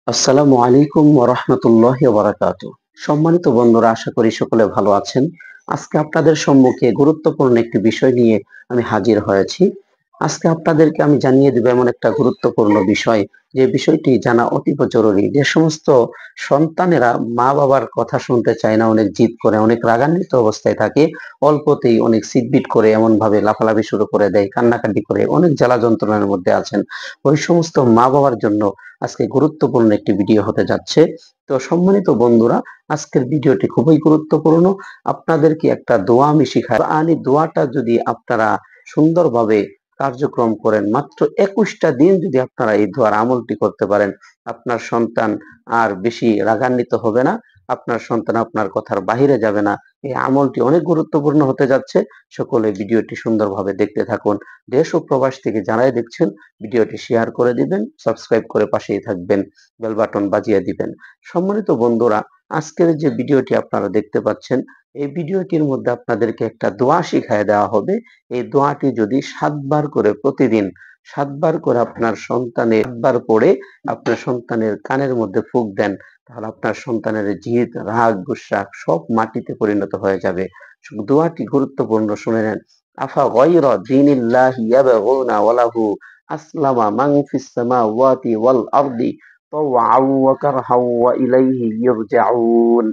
আসসালামু আলাইকুম ওয়া রাহমাতুল্লাহি ওয়া বারাকাতুহু। সম্মানিত বন্ধুরা, আশা করি সকলে ভালো আছেন। আজকে আপনাদের সম্মুখে গুরুত্বপূর্ণ একটি বিষয় নিয়ে আমি হাজির হয়েছি। আজকে আপনাদেরকে আমি জানিয়ে দেব এমন একটা গুরুত্বপূর্ণ বিষয়, যে বিষয়টি জানা অতীব জরুরি। যে সমস্ত সন্তানেরা মা-বাবার কথা শুনতে চায় না, অনেক জিদ করে, অনেক রাগান্বিত অবস্থায় থাকে, অল্পতেই অনেক চিৎবিট করে, এমনভাবে লাফালাফি শুরু করে দেয়, কান্নাকাটি করে, অনেক জ্বালা যন্ত্রণার মধ্যে আছেন। ওই সমস্ত মা-বাবার জন্য আজকে গুরুত্বপূর্ণ একটি ভিডিও হতে যাচ্ছে। তো সম্মানিত বন্ধুরা, আজকের ভিডিওটি খুবই গুরুত্বপূর্ণ। আপনাদেরকে একটা দোয়া আমি শিখাই। দোয়াটা যদি আপনারা সুন্দরভাবে কার্যক্রম করেন, মাত্র 21টা দিন যদি আপনারা এই দোয়ার আমলটি করতে পারেন, আপনার সন্তান আর বেশি রাগান্বিত হবে না, আপনার সন্তান আপনার কথার বাহিরে যাবে না। এই আমলটি অনেক গুরুত্বপূর্ণ হতে যাচ্ছে। সকলে ভিডিওটি সুন্দরভাবে দেখতে থাকুন। দেশ ও প্রবাস থেকে যারাই দেখছেন, ভিডিওটি শেয়ার করে দিবেন, সাবস্ক্রাইব করে পাশেই থাকবেন, বেল বাটন বাজিয়ে দিবেন। সম্মানিত বন্ধুরা, আজকের যে ভিডিওটি আপনারা দেখতে পাচ্ছেন, এই ভিডিওটির মধ্যে আপনাদেরকে একটা দোয়া শিখায় দেওয়া হবে। এই দোয়াটি যদি 7বার করে প্রতিদিন 7বার করে আপনার সন্তানের 7বার পড়ে আপনার সন্তানের কানের মধ্যে ফুঁক দেন, তাহলে আপনার সন্তানের জিদ, রাগ, গুসা সব মাটিতে পরিণত হয়ে যাবে। দোয়াটি গুরুত্বপূর্ণ, শুনে নেন। আফা গায়রা দীনিল্লাহি ইয়াবগুনা ওয়া লাহু আসলামা মান ফিস সামাওয়াতি ওয়াল আরদি তাওআন ওয়া কারহান ওয়া ইলাইহি ইরজাউন।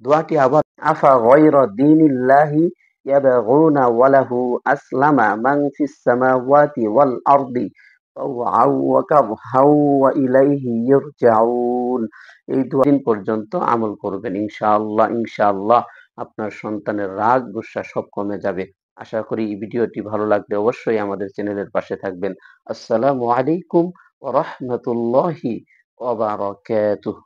দোয়াটি আবার, আফা গায়রা দীনিল্লাহি ইয়াবগুনা ওয়া লাহু আসলামা মান ফিস সামাওয়াতি ওয়াল আরদি তাওআন ওয়া কারহান ওয়া ইলাইহি ইরজাউন। এই দোয়া দিন পর্যন্ত আমল করবেন, ইনশাআল্লাহ। ইনশাআল্লাহ আপনার সন্তানের রাগ গুসা সব কমে যাবে। আশা করি এই ভিডিওটি ভালো লাগলে অবশ্যই আমাদের চ্যানেলের পাশে থাকবেন। আসসালামু আলাইকুম ওয়া রাহমাতুল্লাহি ওয়া বারাকাতুহু।